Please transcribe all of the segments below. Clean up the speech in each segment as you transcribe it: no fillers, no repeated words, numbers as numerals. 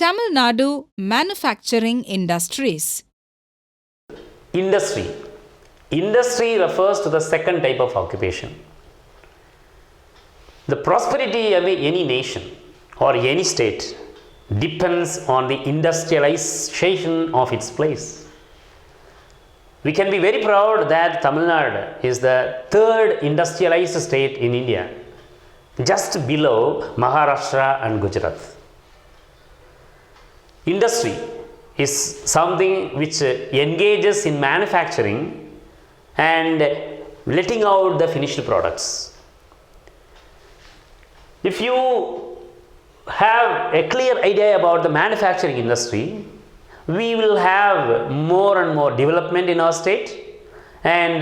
Tamil Nadu manufacturing industries. Industry. Industry refers to the second type of occupation. The prosperity of any nation or any state depends on the industrialization of its place. We can be very proud that Tamil Nadu is the third industrialized state in India, just below Maharashtra and Gujarat. Industry is something which engages in manufacturing and letting out the finished products. If you have a clear idea about the manufacturing industry, we will have more and more development in our state, and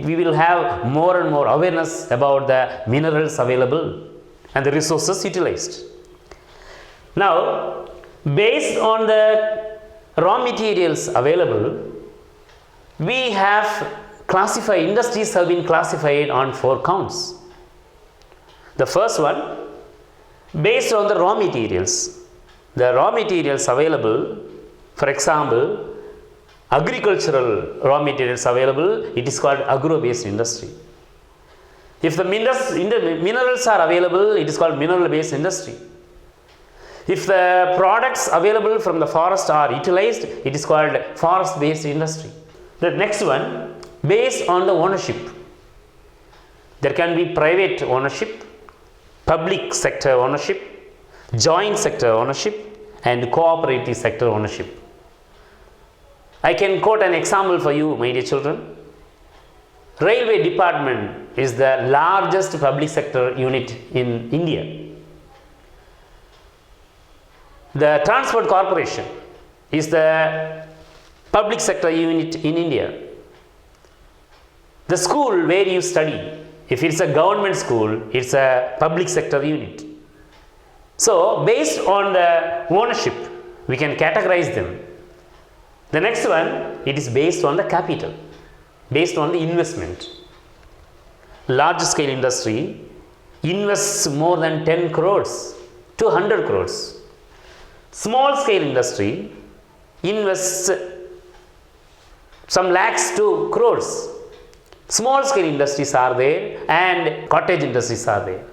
we will have more and more awareness about the minerals available and the resources utilized. Now, based on the raw materials available, we have classified, industries have been classified on 4 counts. The first one, based on the raw materials. The raw materials available, for example, agricultural raw materials available, it is called agro-based industry. If the minerals are available, it is called mineral-based industry. If the products available from the forest are utilized, it is called forest-based industry. The next one, based on the ownership. There can be private ownership, public sector ownership, joint sector ownership, and cooperative sector ownership. I can quote an example for you, my dear children. Railway department is the largest public sector unit in India. The Transport Corporation is the public sector unit in India. The school where you study, if it's a government school, it's a public sector unit. So, based on the ownership, we can categorize them. The next one, it is based on the capital, based on the investment. Large scale industry invests more than 10 crores to 100 crores. Small scale industry invests some lakhs to crores. Small scale industries are there and cottage industries are there.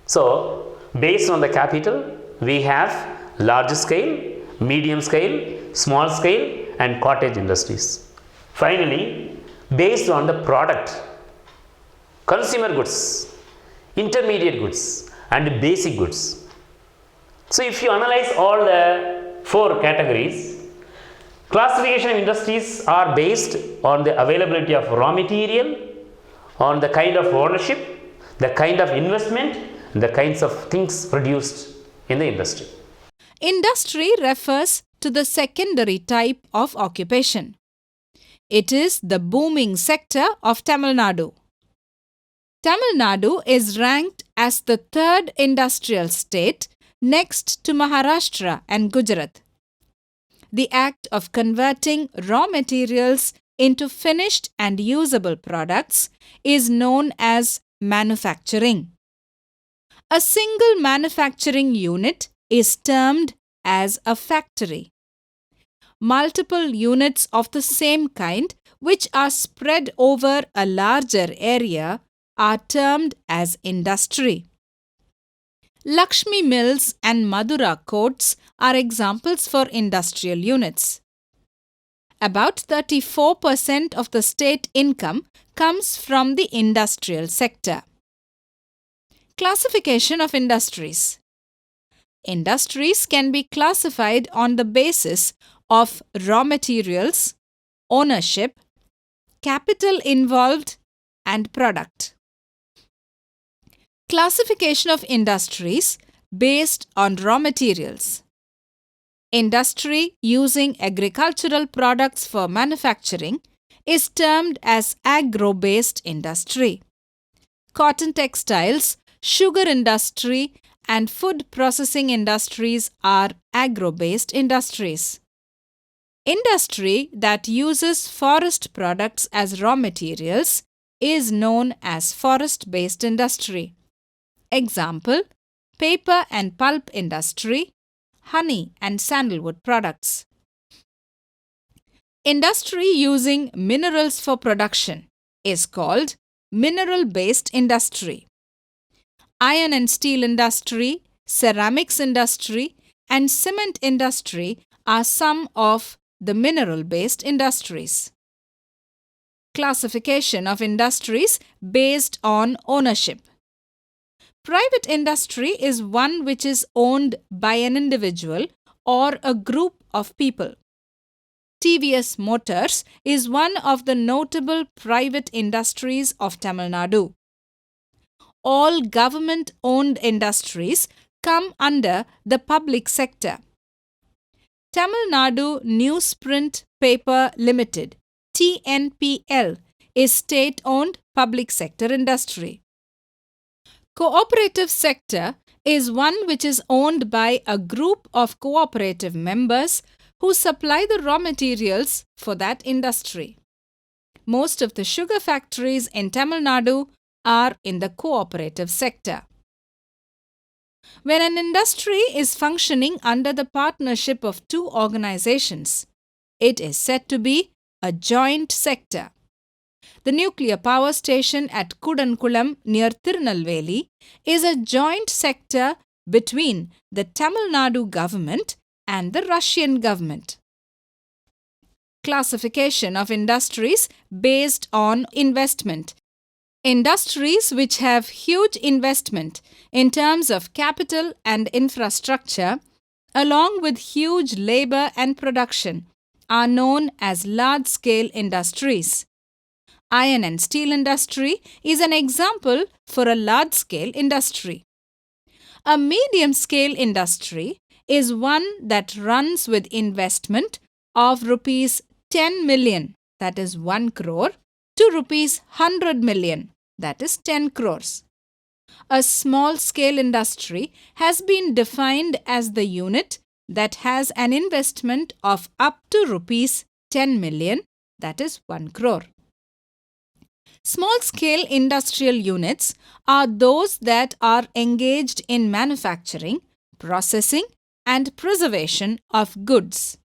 So, based on the capital, we have large scale, medium scale, small scale and cottage industries. Finally, based on the product, consumer goods, intermediate goods and basic goods. So, if you analyze all the 4 categories, classification of industries are based on the availability of raw material, on the kind of ownership, the kind of investment, and the kinds of things produced in the industry. Industry refers to the secondary type of occupation. It is the booming sector of Tamil Nadu. Tamil Nadu is ranked as the 3rd industrial state next to Maharashtra and Gujarat. The act of converting raw materials into finished and usable products is known as manufacturing. A single manufacturing unit is termed as a factory. Multiple units of the same kind, which are spread over a larger area, are termed as industry. Lakshmi Mills and Madura courts are examples for industrial units. About 34% of the state income comes from the industrial sector. Classification of industries. Industries can be classified on the basis of raw materials, ownership, capital involved, and product. Classification of industries based on raw materials. Industry using agricultural products for manufacturing is termed as agro-based industry. Cotton textiles, sugar industry, and food processing industries are agro-based industries. Industry that uses forest products as raw materials is known as forest-based industry. Example, paper and pulp industry, honey and sandalwood products. Industry using minerals for production is called mineral-based industry. Iron and steel industry, ceramics industry, and cement industry are some of the mineral-based industries. Classification of industries based on ownership. Private industry is one which is owned by an individual or a group of people. TVS Motors is one of the notable private industries of Tamil Nadu. All government-owned industries come under the public sector. Tamil Nadu Newsprint Paper Limited, TNPL, is state-owned public sector industry. Co-operative sector is one which is owned by a group of cooperative members who supply the raw materials for that industry. Most of the sugar factories in Tamil Nadu are in the cooperative sector. When an industry is functioning under the partnership of two organizations, it is said to be a joint sector. The nuclear power station at Kudankulam near Tirunelveli is a joint sector between the Tamil Nadu government and the Russian government. Classification of industries based on investment. Industries which have huge investment in terms of capital and infrastructure, along with huge labor and production, are known as large-scale industries. Iron and steel industry is an example for a large-scale industry. A medium-scale industry is one that runs with investment of rupees 10 million, that is 1 crore, to rupees 100 million, that is 10 crores. A small-scale industry has been defined as the unit that has an investment of up to rupees 10 million, that is 1 crore. Small-scale industrial units are those that are engaged in manufacturing, processing, and preservation of goods.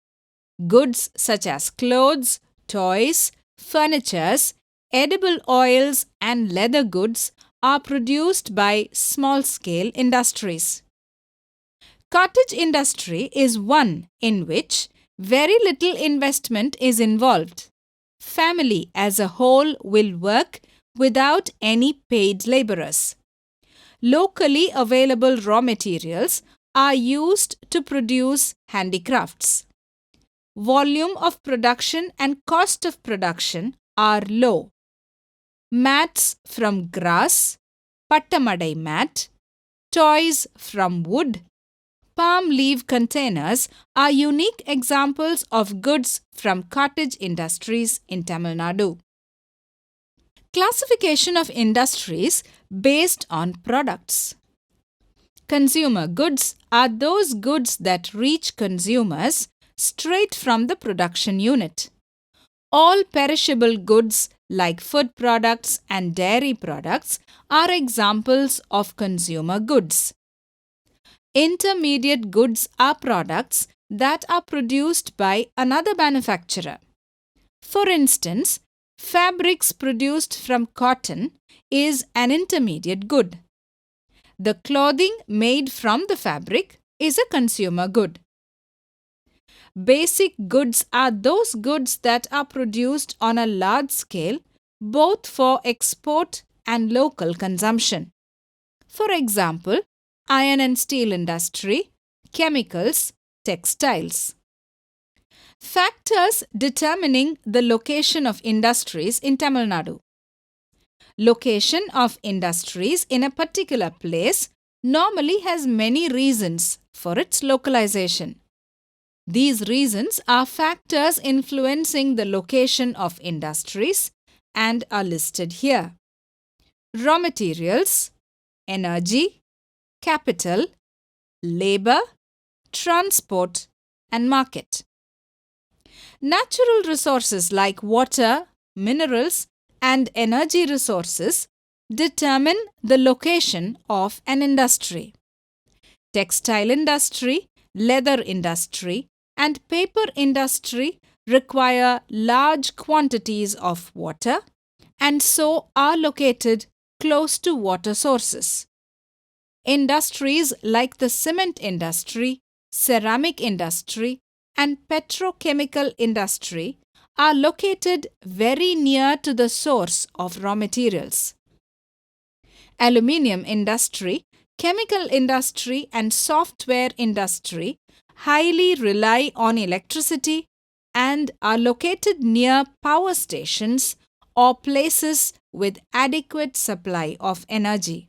Goods such as clothes, toys, furnitures, edible oils, and leather goods are produced by small-scale industries. Cottage industry is one in which very little investment is involved. Family as a whole will work without any paid laborers. Locally available raw materials are used to produce handicrafts. Volume of production and cost of production are low. Mats from grass, pattamadai mat, toys from wood, palm leaf containers are unique examples of goods from cottage industries in Tamil Nadu. Classification of industries based on products. Consumer goods are those goods that reach consumers straight from the production unit. All perishable goods like food products and dairy products are examples of consumer goods. Intermediate goods are products that are produced by another manufacturer. For instance, fabrics produced from cotton is an intermediate good. The clothing made from the fabric is a consumer good. Basic goods are those goods that are produced on a large scale, both for export and local consumption. For example, iron and steel industry, chemicals, textiles. Factors determining the location of industries in Tamil Nadu. Location of industries in a particular place normally has many reasons for its localization. These reasons are factors influencing the location of industries and are listed here. Raw materials, energy, capital, labor, transport, and market. Natural resources like water, minerals, and energy resources determine the location of an industry. Textile industry leather industry, and paper industry require large quantities of water and so are located close to water sources. Industries like the cement industry, ceramic industry, and petrochemical industry are located very near to the source of raw materials. Aluminium industry, chemical industry, and software industry highly rely on electricity and are located near power stations or places with adequate supply of energy.